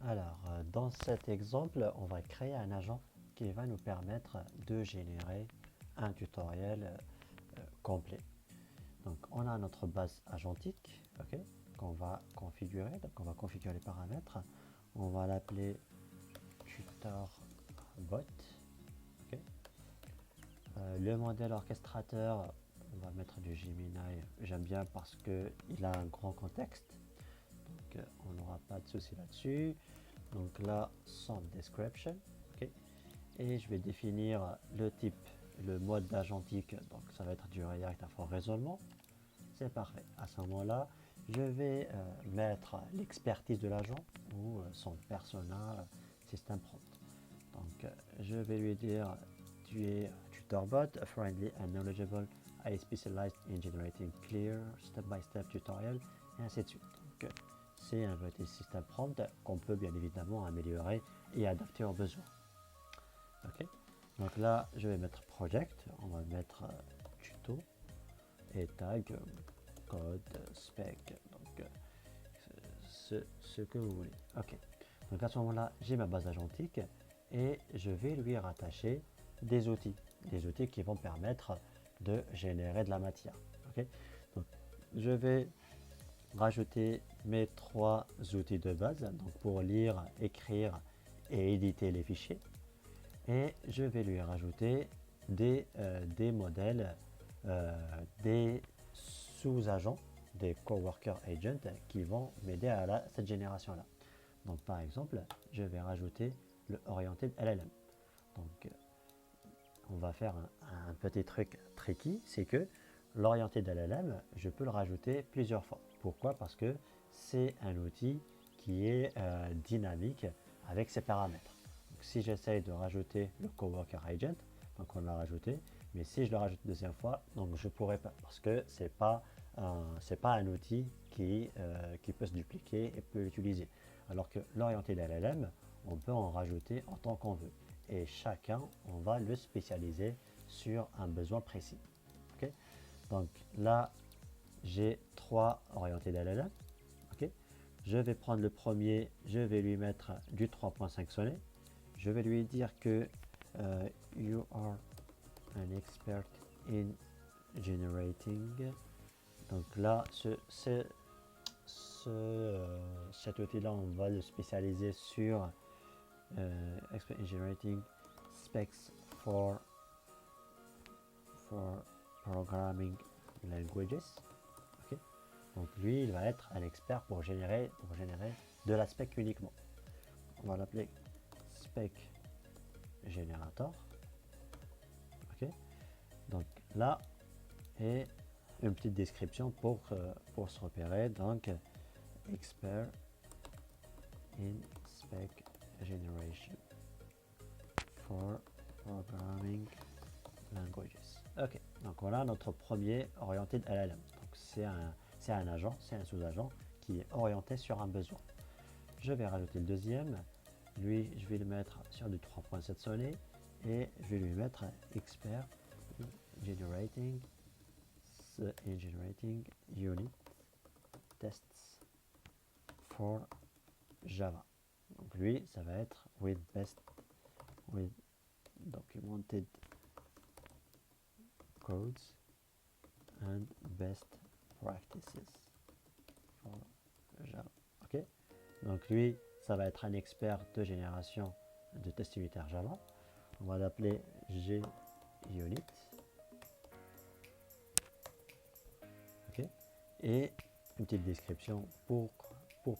Alors, dans cet exemple, on va créer un agent qui va nous permettre de générer un tutoriel complet. Donc, on a notre base agentique, ok, qu'on va configurer. Donc, on va configurer les paramètres. On va l'appeler tutorbot. Ok. Le modèle orchestrateur, on va mettre du Gemini. J'aime bien parce qu'il a un grand contexte. Donc, on n'aura pas de souci là-dessus. Donc là, son description, ok. Et je vais définir le type, le mode d'agentique, donc ça va être du React à fort raisonnement. C'est parfait. À ce moment-là, je vais mettre l'expertise de l'agent ou son persona system prompt. Donc je vais lui dire tu es tutorbot, friendly and knowledgeable. I specialize in generating clear step-by-step tutorial et ainsi de suite. Donc c'est un petit système prompt qu'on peut bien évidemment améliorer et adapter aux besoins. Ok. Donc là, je vais mettre project, on va mettre tuto et tag code spec. Donc ce que vous voulez. Ok. Donc à ce moment-là, j'ai ma base agentique et je vais lui rattacher des outils qui vont permettre de générer de la matière. Ok. Donc je vais rajouter mes trois outils de base, donc pour lire, écrire et éditer les fichiers. Et je vais lui rajouter des modèles, des sous-agents, des coworker agents qui vont m'aider à cette génération-là. Donc par exemple, je vais rajouter le oriented LLM. Donc on va faire un petit truc tricky, c'est que l'oriented LLM, je peux le rajouter plusieurs fois. Pourquoi? Parce que c'est un outil qui est dynamique avec ses paramètres. Donc, si j'essaye de rajouter le coworker agent, donc on l'a rajouté, mais si je le rajoute une deuxième fois, donc je pourrais pas parce que c'est pas un outil qui peut se dupliquer et peut l'utiliser. Alors que l'oriented LLM, on peut en rajouter en tant qu'on veut. Et chacun, on va le spécialiser sur un besoin précis. Okay. Donc là, j'ai trois orientés LLM. Okay. Je vais prendre le premier, je vais lui mettre du 3.5 sonnet. Je vais lui dire que you are an expert in generating. Donc là, cet outil-là, on va le spécialiser sur expert in generating specs for programming languages. Okay. Donc lui, il va être un expert pour générer de la spec uniquement. On va l'appeler spec generator. Okay. Donc là, et une petite description pour se repérer. Donc, expert in spec generation for programming languages. Ok, donc voilà notre premier orienté LLM. Donc c'est un agent, c'est un sous-agent qui est orienté sur un besoin. Je vais rajouter le deuxième. Lui, je vais le mettre sur du 3.7 sonnet et je vais lui mettre expert in generating unit tests for Java. Donc lui, ça va être with documented codes and best practices for Java. Ok. Donc lui, ça va être un expert de génération de tests unitaires Java. On va l'appeler GUnit. Ok. Et une petite description pour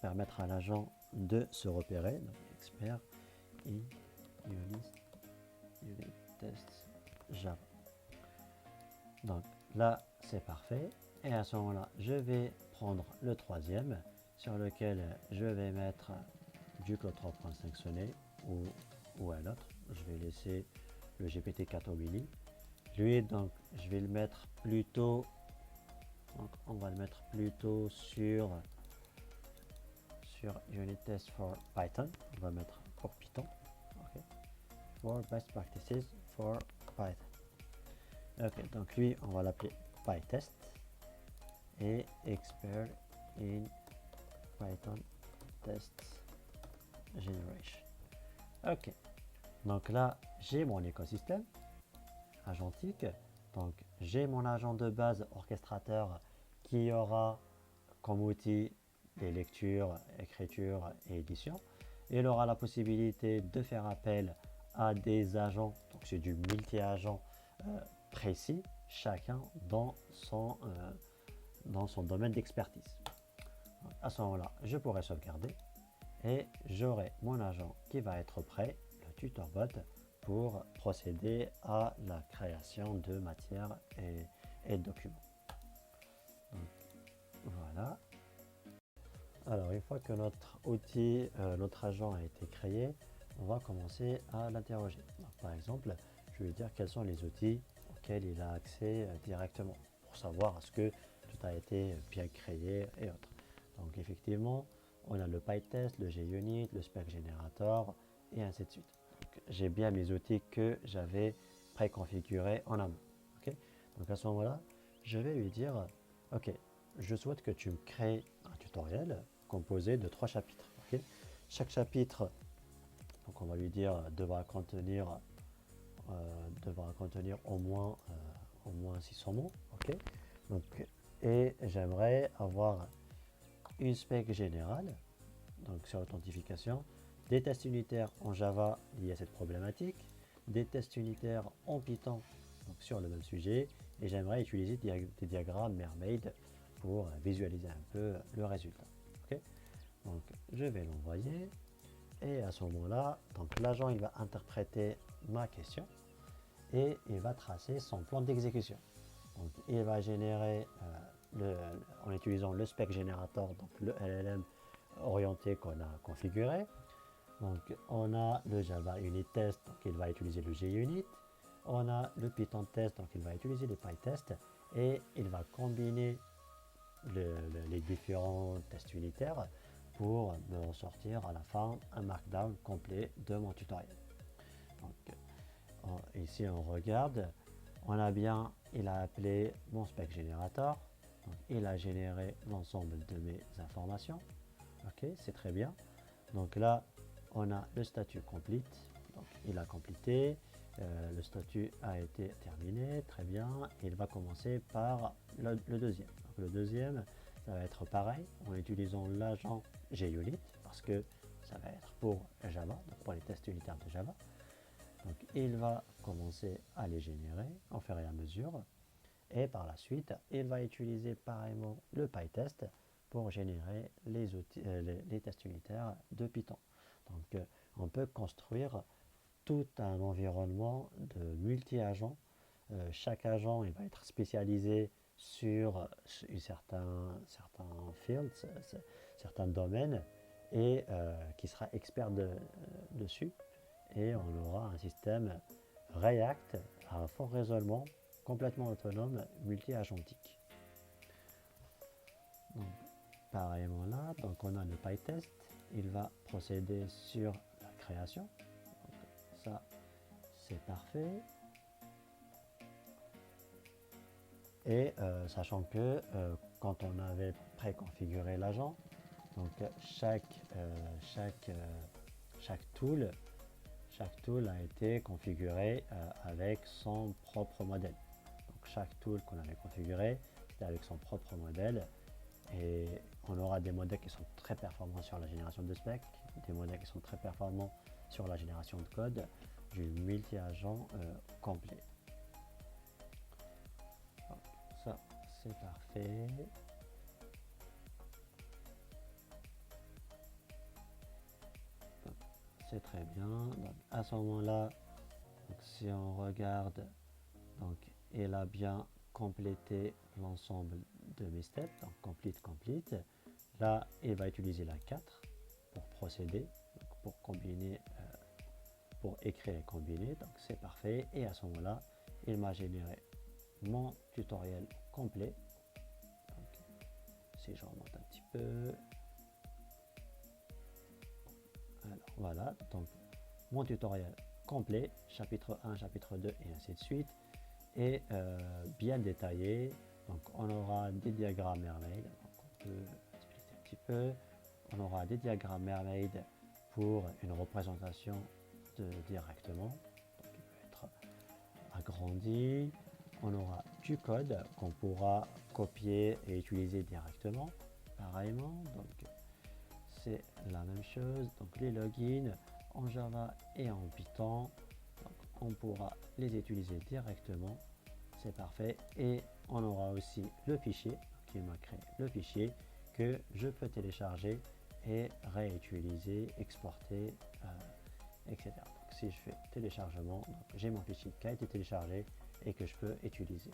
permettre à l'agent de se repérer. Donc, expert in unit tests Java. Donc là, c'est parfait. Et à ce moment-là, je vais prendre le troisième sur lequel je vais mettre du Claude 3.5 sonnet ou un autre. Je vais laisser le GPT-4 mini. Lui, donc, je vais le mettre plutôt. Donc, on va le mettre plutôt sur Unit Test for Python. On va mettre pour Python. Okay. For Best Practices for Python. Ok, donc lui, on va l'appeler PyTest et Expert in Python Tests generation. Ok, donc là j'ai mon écosystème agentique. Donc j'ai mon agent de base orchestrateur qui aura comme outil les lectures, écriture et édition. Il aura la possibilité de faire appel à des agents, donc c'est du multi-agent précis, chacun dans son domaine d'expertise. À ce moment-là, je pourrai sauvegarder et j'aurai mon agent qui va être prêt, le tutorbot, pour procéder à la création de matières et de documents. Donc, voilà. Alors, une fois que notre outil, notre agent a été créé, on va commencer à l'interroger. Par exemple, je vais lui dire quels sont les outils auxquels il a accès directement pour savoir est-ce que tout a été bien créé et autres. Donc, effectivement, on a le PyTest, le JUnit, le Spec Generator et ainsi de suite. J'ai bien mes outils que j'avais préconfigurés en amont. Okay. Donc, à ce moment-là, je vais lui dire ok, je souhaite que tu me crées un tutoriel composé de 3 chapitres. Okay. Chaque chapitre, donc on va lui dire, devra contenir au moins 600 mots. Okay. Donc, et j'aimerais avoir une spec générale, donc sur l'authentification, des tests unitaires en Java liés à cette problématique, des tests unitaires en Python donc sur le même sujet, et j'aimerais utiliser des diagrammes Mermaid pour visualiser un peu le résultat. Okay. Donc je vais l'envoyer et à ce moment-là, donc l'agent il va interpréter ma question et il va tracer son plan d'exécution. Donc il va générer en utilisant le spec generator, donc le LLM orienté qu'on a configuré. Donc on a le Java Unit Test, donc il va utiliser le JUnit. On a le Python Test, donc il va utiliser le PyTest et il va combiner les différents tests unitaires pour me ressortir à la fin un markdown complet de mon tutoriel. Donc, ici on regarde, il a appelé mon spec generator, donc il a généré l'ensemble de mes informations. Ok, c'est très bien. Donc là, on a le statut complete, donc il a complété, le statut a été terminé, très bien. Il va commencer par le deuxième. Donc, le deuxième, ça va être pareil en utilisant l'agent JUnit parce que ça va être pour Java, donc pour les tests unitaires de Java. Donc il va commencer à les générer au fur et à mesure et par la suite il va utiliser pareillement le PyTest pour générer les tests unitaires de Python. Donc on peut construire tout un environnement de multi-agents. Chaque agent il va être spécialisé sur certains fields, certains domaines et qui sera expert dessus. Et on aura un système React à fort raisonnement, complètement autonome, multi-agentique. Pareillement là, donc on a le PyTest, il va procéder sur la création. Donc, ça, c'est parfait. Et sachant que quand on avait préconfiguré l'agent, donc chaque tool a été configuré avec son propre modèle. Donc chaque tool qu'on avait configuré, c'était avec son propre modèle. Et on aura des modèles qui sont très performants sur la génération de specs, des modèles qui sont très performants sur la génération de code, du multi-agent complet. Donc, ça, c'est parfait. C'est très bien. Donc, à ce moment-là, si on regarde, donc, il a bien complété l'ensemble de mes steps, donc complete. Là, il va utiliser la 4 pour procéder, donc pour combiner, pour écrire et combiner, donc c'est parfait. Et à ce moment-là, il m'a généré mon tutoriel complet. Donc, si je remonte un petit peu, alors voilà, donc mon tutoriel complet, chapitre 1, chapitre 2 et ainsi de suite, et bien détaillé. Donc on aura des diagrammes Mermaid, donc on peut expliquer un petit peu. On aura des diagrammes Mermaid pour une représentation directement. Donc, il peut être agrandi. On aura du code qu'on pourra copier et utiliser directement. Pareillement, donc c'est la même chose. Donc les logins en Java et en Python, donc on pourra les utiliser directement. C'est parfait. Et on aura aussi le fichier, qui m'a créé le fichier que je peux télécharger et réutiliser, exporter, etc. Donc, si je fais téléchargement, j'ai mon fichier qui a été téléchargé et que je peux utiliser.